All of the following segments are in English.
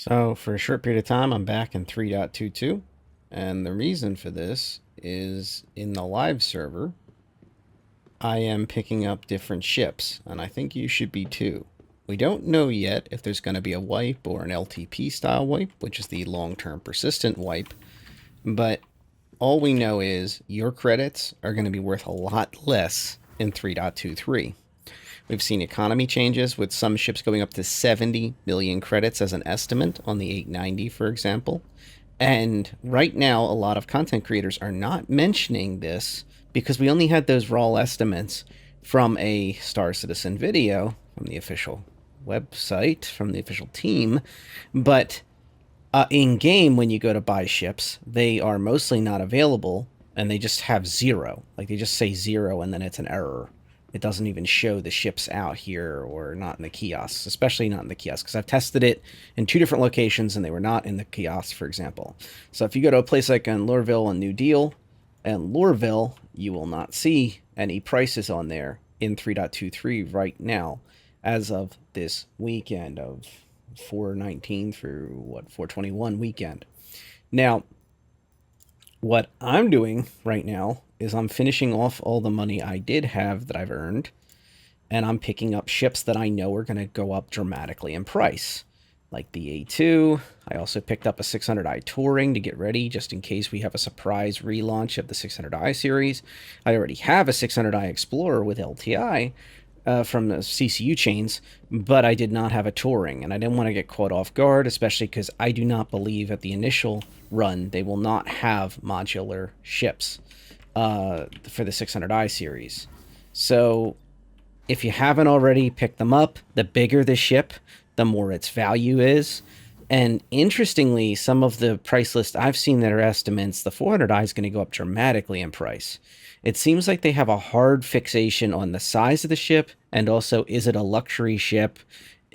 So for a short period of time, I'm back in 3.22, and the reason for this is in the live server, I am picking up different ships, and I think you should be too. We don't know yet if there's going to be a wipe or an LTP style wipe, which is the long-term persistent wipe, but all we know is your credits are going to be worth a lot less in 3.23. We've seen economy changes with some ships going up to 70 million credits as an estimate on the 890, for example. And right now, a lot of content creators are not mentioning this because we only had those raw estimates from a Star Citizen video from the official website, from the official team. But in game, when you go to buy ships, they are mostly not available and they just have zero. Like they just say zero and then it's an error. It doesn't even show the ships out here or not in the kiosks, especially not in the kiosks, because I've tested it in two different locations and they were not in the kiosks, for example. So if you go to a place like in Lorville and New Deal and Lorville, you will not see any prices on there in 3.23 right now as of this weekend of 419 through 421 weekend. Now, what I'm doing right now is I'm finishing off all the money I did have that I've earned, and I'm picking up ships that I know are going to go up dramatically in price, like the A2. I also picked up a 600i Touring to get ready just in case we have a surprise relaunch of the 600i series. I already have a 600i Explorer with LTI, from the CCU chains, but I did not have a Touring, and I didn't want to get caught off guard, especially because I do not believe at the initial run they will not have modular ships for the 600i series. So if you haven't already picked them up, the bigger the ship, the more its value is. And interestingly, some of the price list I've seen that are estimates, the 400i is going to go up dramatically in price. It seems like they have a hard fixation on the size of the ship, and also, is it a luxury ship,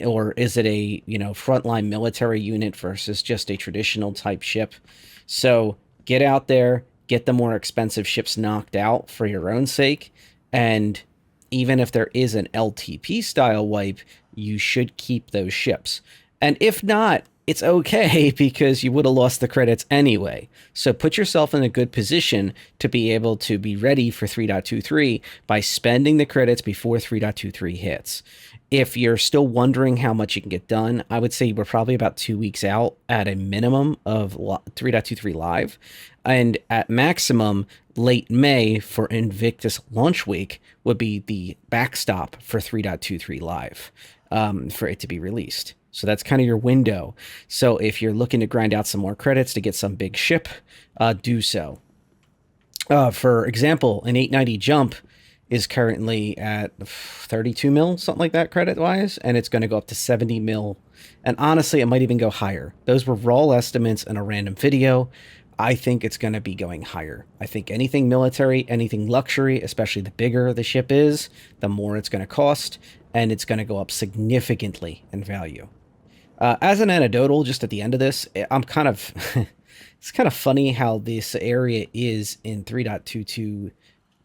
or is it a, frontline military unit versus just a traditional type ship? So get out there, get the more expensive ships knocked out for your own sake, and even if there is an LTP style wipe, you should keep those ships. And if not, it's okay because you would have lost the credits anyway. So put yourself in a good position to be able to be ready for 3.23 by spending the credits before 3.23 hits. If you're still wondering how much you can get done, I would say we're probably about 2 weeks out at a minimum of 3.23 live. And at maximum, late May for Invictus launch week would be the backstop for 3.23 live, for it to be released. So that's kind of your window. So if you're looking to grind out some more credits to get some big ship, do so. For example, an 890 jump is currently at 32 mil, something like that, credit wise, and it's going to go up to 70 mil. And honestly, it might even go higher. Those were raw estimates in a random video. I think it's going to be going higher. I think anything military, anything luxury, especially the bigger the ship is, the more it's going to cost, and it's going to go up significantly in value. As an anecdotal, just at the end of this, I'm kind of it's kind of funny how this area is in 3.22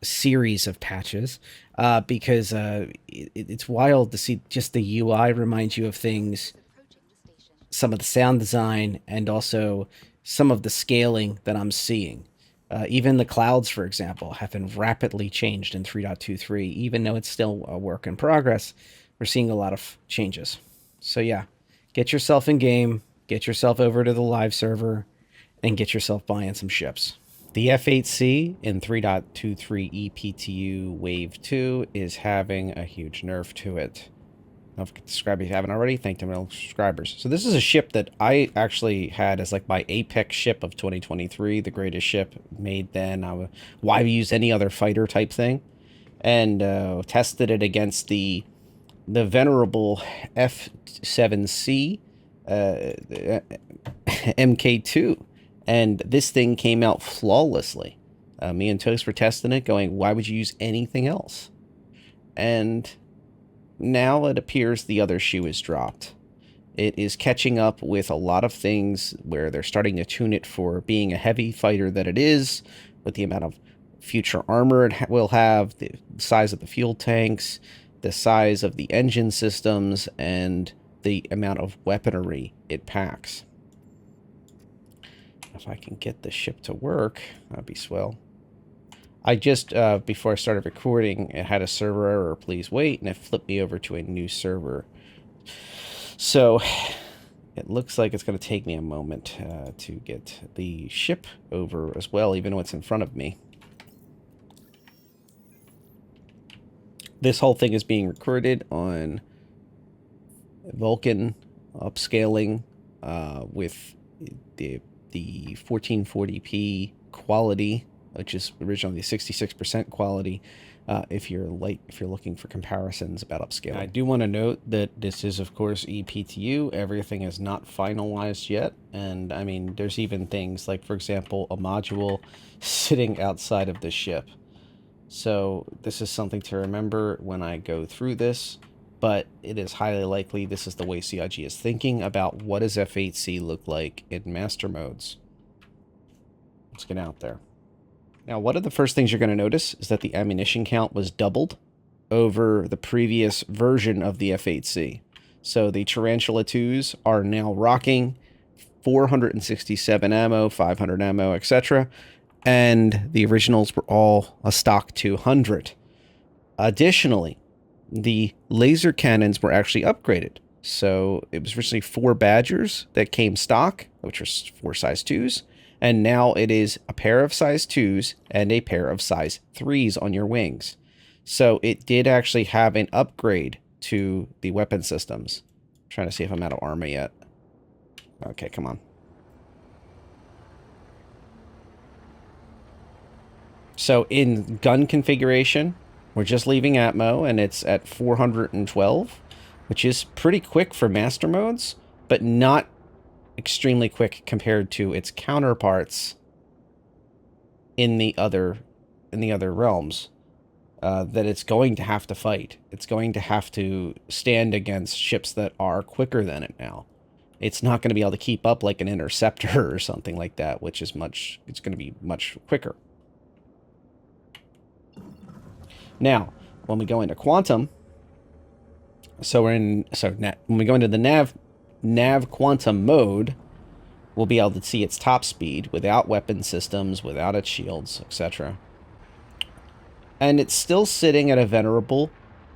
series of patches, because it's wild to see just the UI reminds you of things, some of the sound design, and also some of the scaling that I'm seeing. Even the clouds, for example, have been rapidly changed in 3.23, even though it's still a work in progress. We're seeing a lot of changes. So yeah, get yourself in game, get yourself over to the live server, and get yourself buying some ships. The F8C in 3.23 EPTU Wave 2 is having a huge nerf to it. Don't forget to subscribe if you haven't already. Thank you to my subscribers. So this is a ship that I actually had as like my apex ship of 2023, the greatest ship made then. Why use any other fighter type thing? And tested it against the venerable F8C MK2, and this thing came out flawlessly. Me and Toast were testing it, going, why would you use anything else? And now it appears the other shoe is dropped. It is catching up with a lot of things where they're starting to tune it for being a heavy fighter that it is, with the amount of future armor it will have, the size of the fuel tanks, the size of the engine systems, and the amount of weaponry it packs. If I can get the ship to work, that'd be swell. I just, before I started recording, it had a server error, please wait, and it flipped me over to a new server. So, it looks like it's going to take me a moment to get the ship over as well, even though it's in front of me. This whole thing is being recorded on Vulkan upscaling with the 1440p quality, which is originally 66% quality. If you're looking for comparisons about upscaling, I do want to note that this is, of course, EPTU. Everything is not finalized yet, and I mean, there's even things like, for example, a module sitting outside of the ship. So this is something to remember when I go through this. But it is highly likely this is the way CIG is thinking about what does F8C look like in master modes. Let's get out there. Now, one of the first things you're going to notice is that the ammunition count was doubled over the previous version of the F8C. So the Tarantula 2s are now rocking 467 ammo, 500 ammo, etc. And the originals were all a stock 200. Additionally, the laser cannons were actually upgraded. So it was originally 4 Badgers that came stock, which are 4 size 2s. And now it is a pair of size 2s and a pair of size 3s on your wings. So it did actually have an upgrade to the weapon systems. I'm trying to see if I'm out of armor yet. Okay, come on. So in gun configuration, we're just leaving Atmo, and it's at 412, which is pretty quick for master modes, but not extremely quick compared to its counterparts in the other realms that it's going to have to fight. It's going to have to stand against ships that are quicker than it now. It's not going to be able to keep up like an interceptor or something like that, which is it's going to be much quicker. Now, when we go into quantum, when we go into the nav quantum mode, we'll be able to see its top speed without weapon systems, without its shields, etc. And it's still sitting at a venerable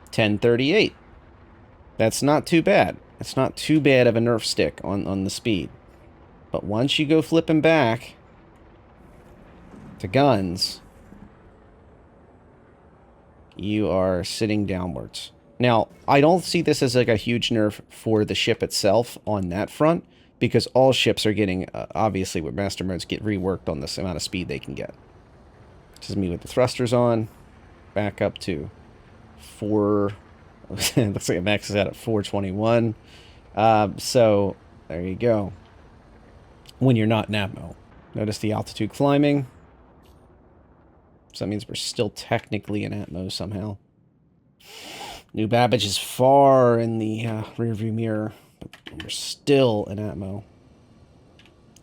1038. That's not too bad. It's not too bad of a nerf stick on the speed. But once you go flipping back to guns, you are sitting downwards. Now, I don't see this as like a huge nerf for the ship itself on that front, because all ships are getting, obviously with master modes, get reworked on this amount of speed they can get. This is me with the thrusters on, back up to 4, looks like it maxes out at 421. So, there you go. When you're not in Atmo. Notice the altitude climbing. So that means we're still technically in Atmo somehow. New Babbage is far in the rearview mirror, but we're still in Atmo.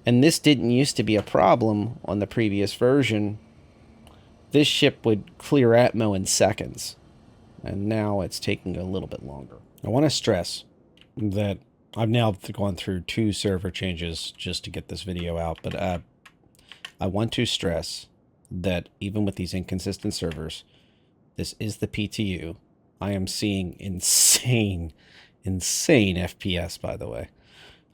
And this didn't used to be a problem on the previous version. This ship would clear Atmo in seconds, and now it's taking a little bit longer. I want to stress that I've now gone through 2 server changes just to get this video out, but I want to stress that even with these inconsistent servers, this is the PTU. I am seeing insane FPS, by the way.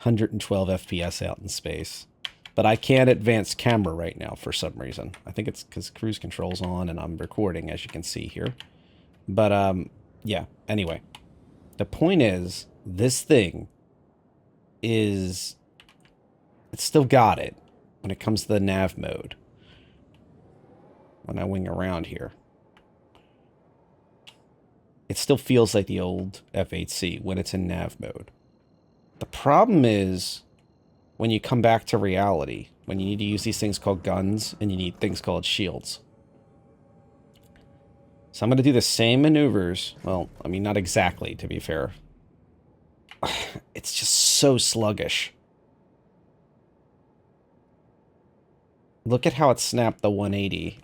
112 FPS out in space. But I can't advance camera right now for some reason. I think it's because cruise control's on and I'm recording, as you can see here. But, yeah, anyway. The point is, this thing is... It's still got it when it comes to the nav mode. When I wing around here, it still feels like the old F8C when it's in nav mode. The problem is when you come back to reality, when you need to use these things called guns and you need things called shields. So I'm going to do the same maneuvers. Well, I mean, not exactly, to be fair. It's just so sluggish. Look at how it snapped the 180.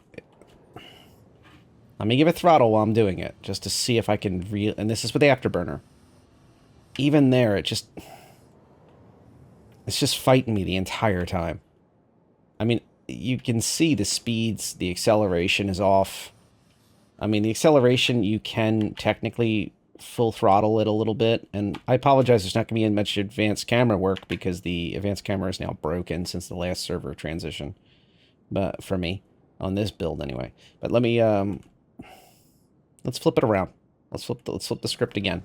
Let me give it throttle while I'm doing it, just to see if I can and this is with the afterburner. even there, it's just fighting me the entire time. I mean, you can see the speeds, the acceleration is off. I mean, the acceleration, you can technically full throttle it a little bit. And I apologize, there's not going to be much advanced camera work because the advanced camera is now broken since the last server transition. But for me, on this build anyway. But let me, let's flip it around. Let's flip the script again.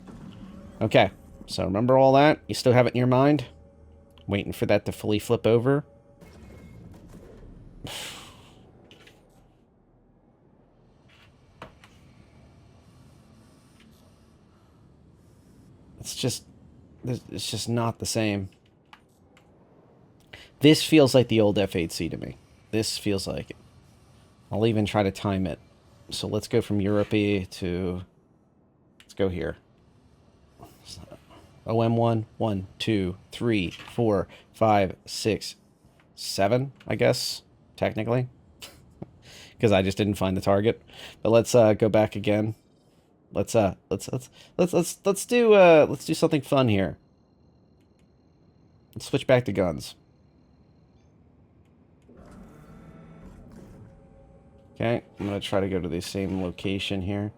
Okay, so remember all that? You still have it in your mind? Waiting for that to fully flip over. It's just not the same. This feels like the old F8C to me. This feels like it. I'll even try to time it. So let's go from Europe-y to... Let's go here. OM1, 1, 2, 3, 4, 5, 6, 7, I guess, technically. Because I just didn't find the target. But let's go back again. Let's do something fun here. Let's switch back to guns. Okay, I'm gonna try to go to the same location here.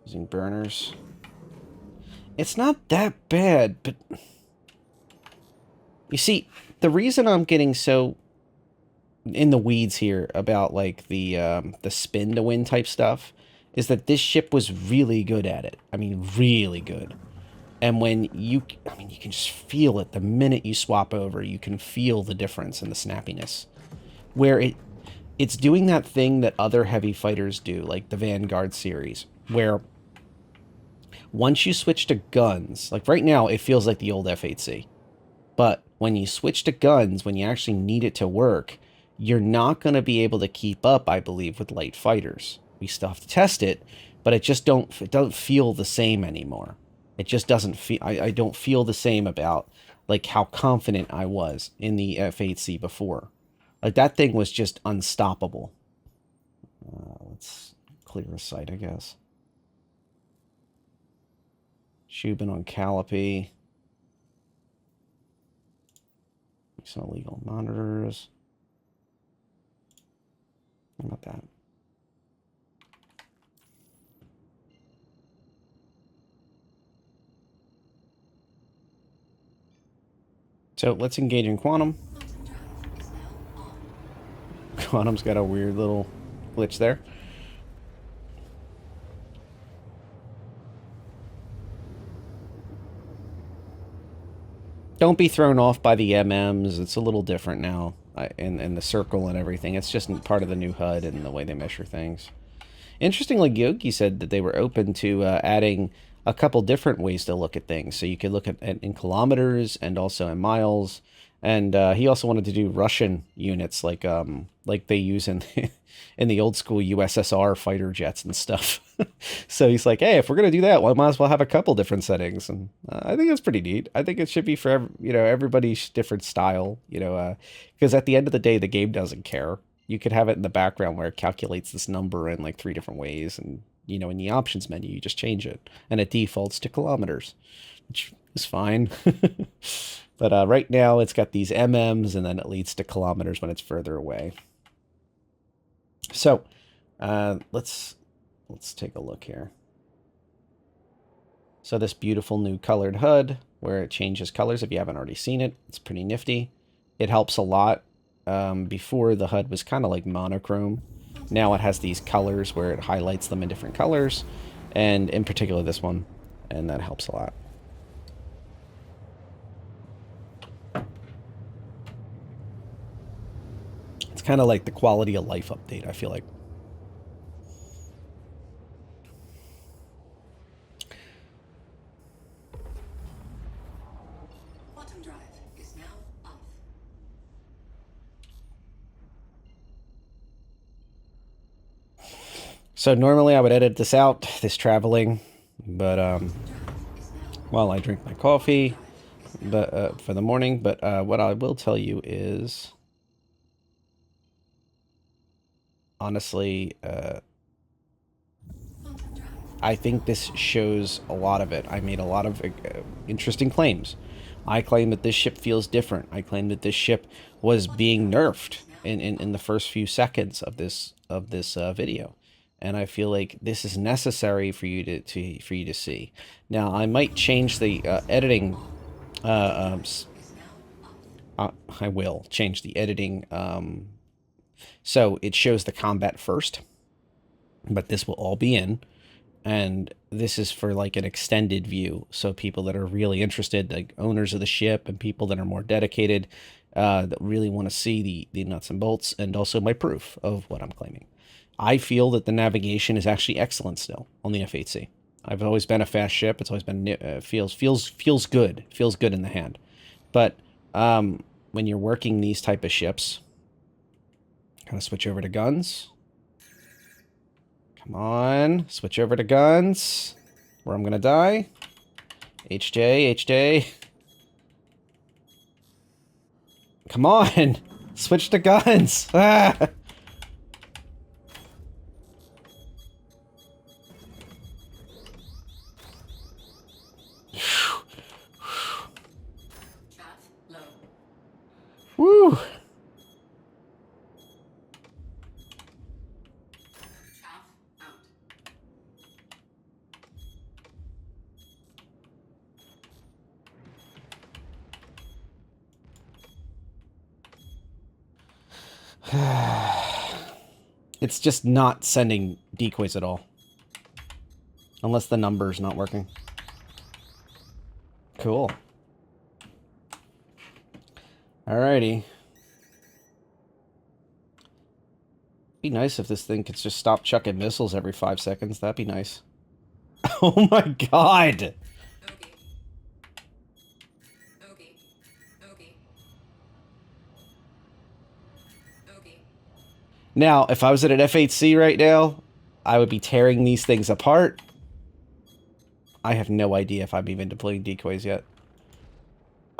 Using burners. It's not that bad, but... You see, the reason I'm getting so in the weeds here about, like, the spin to win type stuff is that this ship was really good at it. I mean, really good. And when you... I mean, you can just feel it. The minute you swap over, you can feel the difference in the snappiness. Where it's doing that thing that other heavy fighters do, like the Vanguard series, where... Once you switch to guns, like right now, it feels like the old F8C. But when you switch to guns, when you actually need it to work, you're not going to be able to keep up, I believe, with light fighters. We still have to test it, but it doesn't feel the same anymore. It just doesn't feel, I don't feel the same about, like, how confident I was in the F8C before. Like, that thing was just unstoppable. Let's clear a sight, I guess. Shubin on Calliope. Some illegal monitors. How about that? So let's engage in Quantum. Quantum's got a weird little glitch there. Don't be thrown off by the MMs. It's a little different now in the circle and everything. It's just part of the new HUD and the way they measure things. Interestingly, Yogi said that they were open to adding a couple different ways to look at things. So you could look at in kilometers and also in miles. And he also wanted to do Russian units like they use in in the old school USSR fighter jets and stuff. So he's like, hey, if we're gonna do that, well, I might as well have a couple different settings. And I think that's pretty neat. I think it should be for everybody's different style. Because at the end of the day, the game doesn't care. You could have it in the background where it calculates this number in like 3 different ways, and in the options menu you just change it, and it defaults to kilometers, which is fine. But right now it's got these MMs, and then it leads to kilometers when it's further away. So let's take a look here. So this beautiful new colored HUD where it changes colors. If you haven't already seen it, it's pretty nifty. It helps a lot. Before the HUD was kind of like monochrome. Now it has these colors where it highlights them in different colors, and in particular this one, and that helps a lot. It's kind of like the quality of life update, I feel like. Quantum drive is now off. So normally I would edit this out, this traveling, but while I drink my coffee, but for the morning. But what I will tell you is, honestly, I think this shows a lot of it. I made a lot of interesting claims. I claim that this ship feels different. I claim that this ship was being nerfed in the first few seconds of this video, and I feel like this is necessary for you to see. Now I might change the editing. I will change the editing so it shows the combat first, but this will all be in. And this is for like an extended view, so people that are really interested, like owners of the ship and people that are more dedicated, that really want to see the nuts and bolts, and also my proof of what I'm claiming. I feel that the navigation is actually excellent still on the F8C. I've always been a fast ship. It's always been feels good in the hand. But when you're working these type of ships, gotta switch over to guns. Come on, switch over to guns, where I'm gonna die. HJ. Come on, switch to guns. Ah. Woo. It's just not sending decoys at all. Unless the number's not working. Cool. Alrighty. Be nice if this thing could just stop chucking missiles every 5 seconds. That'd be nice. Oh my god! Now, if I was at an F8C right now, I would be tearing these things apart. I have no idea if I'm even deploying decoys yet.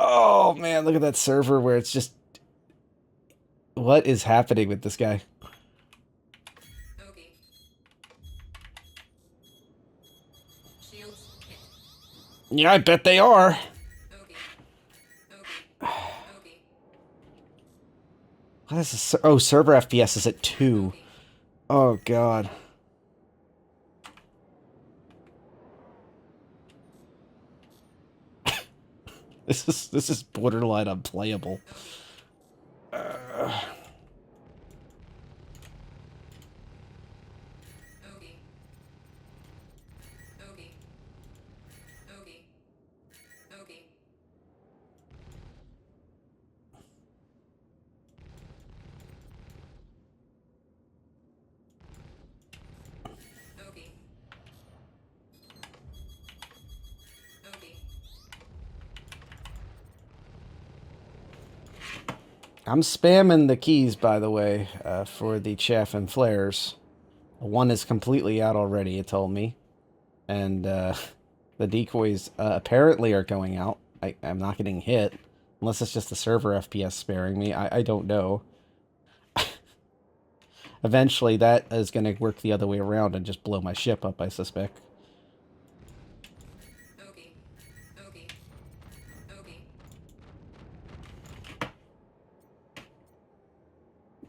Oh, man, look at that server where it's just... What is happening with this guy? Yeah, I bet they are. What is this? Oh, server FPS is at 2. Oh, God. This is borderline unplayable. I'm spamming the keys, by the way, for the chaff and flares. One is completely out already, it told me. And the decoys apparently are going out. I'm not getting hit. Unless it's just the server FPS sparing me. I don't know. Eventually, that is going to work the other way around and just blow my ship up, I suspect.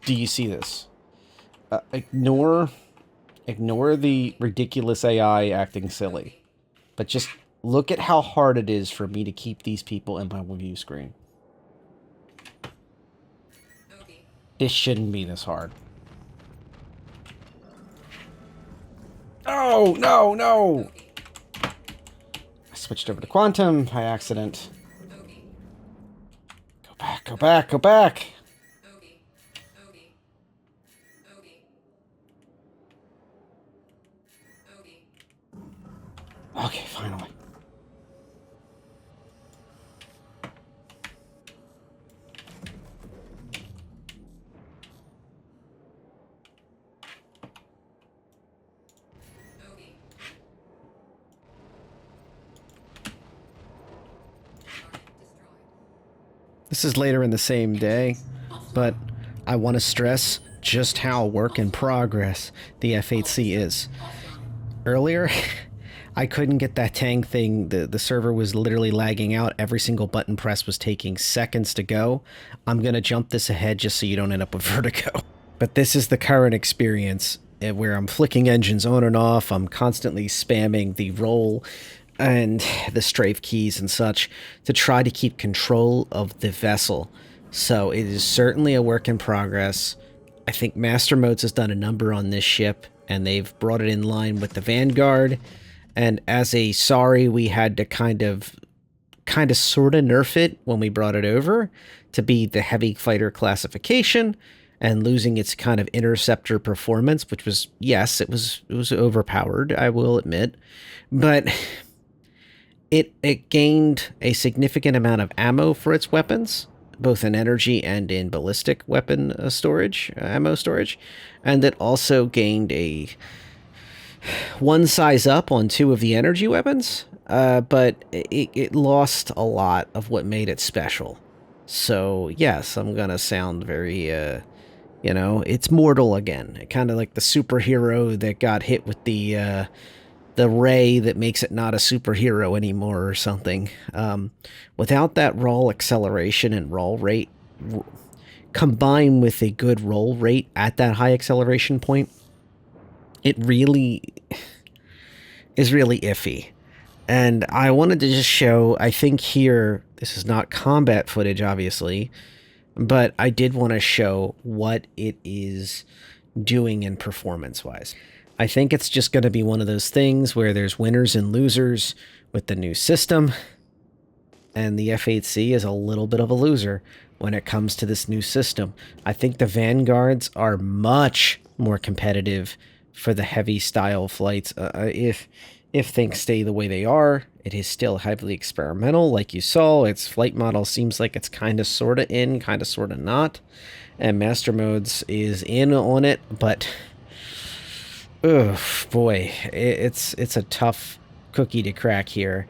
Do you see this? Ignore the ridiculous AI acting silly. But just look at how hard it is for me to keep these people in my view screen. This shouldn't be this hard. Oh, no, no! I switched over to Quantum by accident. Go back, go back, go back! Okay, finally. This is later in the same day, but I want to stress just how work in progress the F8C is. earlier, I couldn't get that Tang thing. The server was literally lagging out. Every single button press was taking seconds to go. I'm going to jump this ahead just so you don't end up with vertigo. But this is the current experience where I'm flicking engines on and off. I'm constantly spamming the roll and the strafe keys and such to try to keep control of the vessel. So it is certainly a work in progress. I think Master Modes has done a number on this ship, and they've brought it in line with the Vanguard. And as a sorry, we had to kind of sort of nerf it when we brought it over to be the heavy fighter classification, and losing its kind of interceptor performance, which was, yes, it was overpowered, I will admit, but it gained a significant amount of ammo for its weapons, both in energy and in ballistic weapon storage, ammo storage, and it also gained a one size up on 2 of the energy weapons, but it lost a lot of what made it special. So yes, I'm gonna sound very, it's mortal again. Kind of like the superhero that got hit with the ray that makes it not a superhero anymore or something. Without that roll acceleration and roll rate, combined with a good roll rate at that high acceleration point, it really is really iffy. And I wanted to just show, I think here, this is not combat footage, obviously, but I did want to show what it is doing in performance-wise. I think it's just going to be one of those things where there's winners and losers with the new system, and the F8C is a little bit of a loser when it comes to this new system. I think the Vanguards are much more competitive for the heavy style flights. If things stay the way they are, it is still heavily experimental. Like you saw, its flight model seems like it's kind of sort of in, kind of sort of not. And Master Modes is in on it, but oh boy, it's a tough cookie to crack here.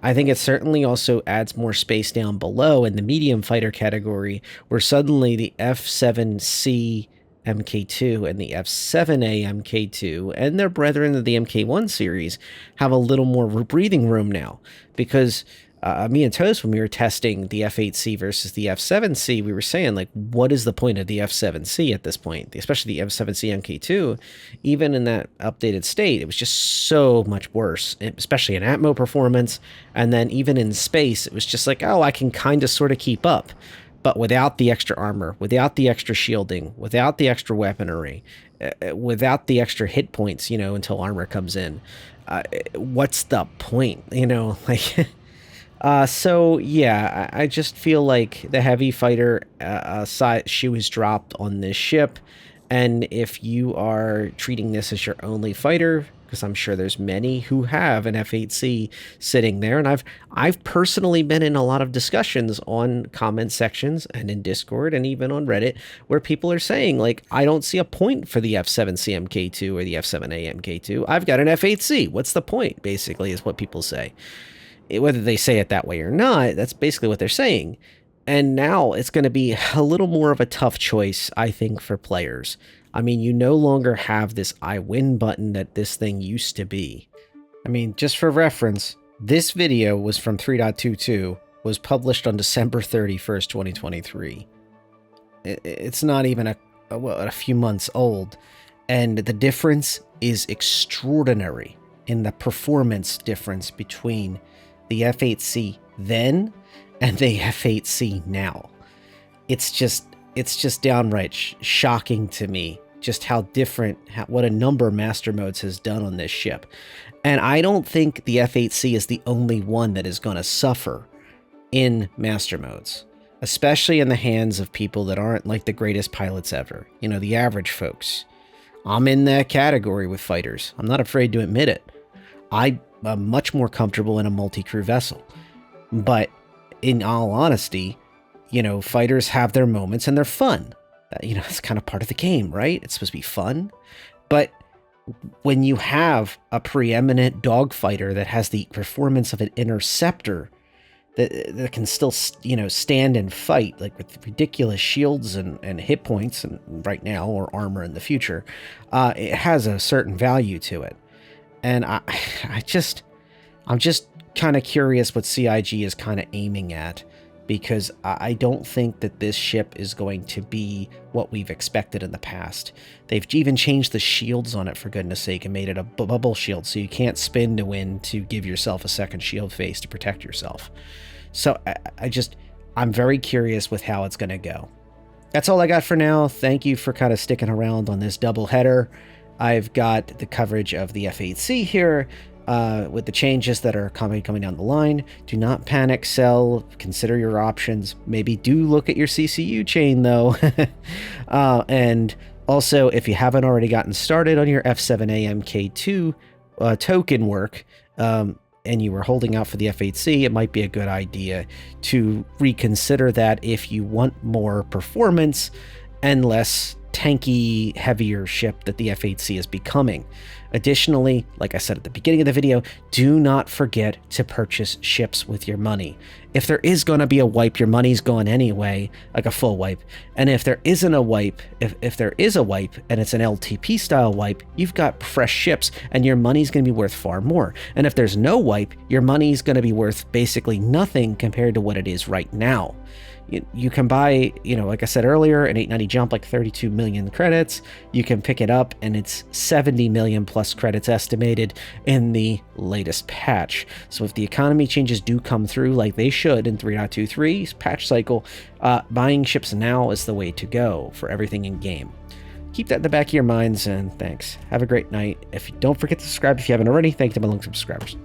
I think it certainly also adds more space down below in the medium fighter category, where suddenly the F8C MK2 and the F7A MK2 and their brethren of the MK1 series have a little more breathing room now, because me and Toast, when we were testing the F8C versus the F7C, we were saying, like, what is the point of the F7C at this point, especially the F7C MK2? Even in that updated state, it was just so much worse, especially in atmo performance, and then even in space, it was just like, oh, I can kind of sort of keep up. But without the extra armor, without the extra shielding, without the extra weaponry, without the extra hit points, until armor comes in, what's the point? So yeah, I just feel like the heavy fighter shoe is dropped on this ship, and if you are treating this as your only fighter, because I'm sure there's many who have an F8C sitting there, and I've personally been in a lot of discussions on comment sections and in Discord and even on Reddit where people are saying, like, I don't see a point for the F7C MK2 or the F7A MK2. I've got an F8C. What's the point, basically, is what people say. Whether they say it that way or not, that's basically what they're saying. And now it's going to be a little more of a tough choice, I think, for players. I mean, you no longer have this I win button that this thing used to be. I mean, just for reference, this video was from 3.22, was published on December 31st, 2023. It's not even a few months old, and the difference is extraordinary in the performance difference between the F8C then and the F8C now. It's just downright shocking to me just how different, what a number Master Modes has done on this ship. And I don't think the F8C is the only one that is going to suffer in Master Modes, especially in the hands of people that aren't like the greatest pilots ever, the average folks. I'm in that category with fighters. I'm not afraid to admit it. I'm much more comfortable in a multi-crew vessel. But in all honesty, fighters have their moments and they're fun. It's kind of part of the game, right? It's supposed to be fun. But when you have a preeminent dogfighter that has the performance of an interceptor that can still, stand and fight, like with ridiculous shields and hit points, and right now, or armor in the future, it has a certain value to it. And I'm just kind of curious what CIG is kind of aiming at, because I don't think that this ship is going to be what we've expected in the past. They've even changed the shields on it, for goodness sake, and made it a bubble shield, so you can't spin to win to give yourself a second shield face to protect yourself. So I'm very curious with how it's going to go. That's all I got for now. Thank you for kind of sticking around on this double header. I've got the coverage of the F8C here, with the changes that are coming down the line. Do not panic sell. Consider your options. Maybe do look at your CCU chain, though. And also, if you haven't already gotten started on your F7A MK2 token work, and you were holding out for the F8C, it might be a good idea to reconsider that if you want more performance and less tanky, heavier ship that the F8C is becoming. Additionally, like I said at the beginning of the video, do not forget to purchase ships with your money. If there is going to be a wipe, your money's going anyway, like a full wipe. And if there isn't a wipe, if there is a wipe and it's an LTP style wipe, you've got fresh ships and your money's going to be worth far more. And if there's no wipe, your money's going to be worth basically nothing compared to what it is right now. You can buy, like I said earlier, an 890 jump, like 32 million credits. You can pick it up and it's 70 million plus credits estimated in the latest patch. So if the economy changes do come through like they should in 3.23's patch cycle, buying ships now is the way to go for everything in game. Keep that in the back of your minds, and thanks. Have a great night. Don't forget to subscribe if you haven't already. Thank you to my long subscribers.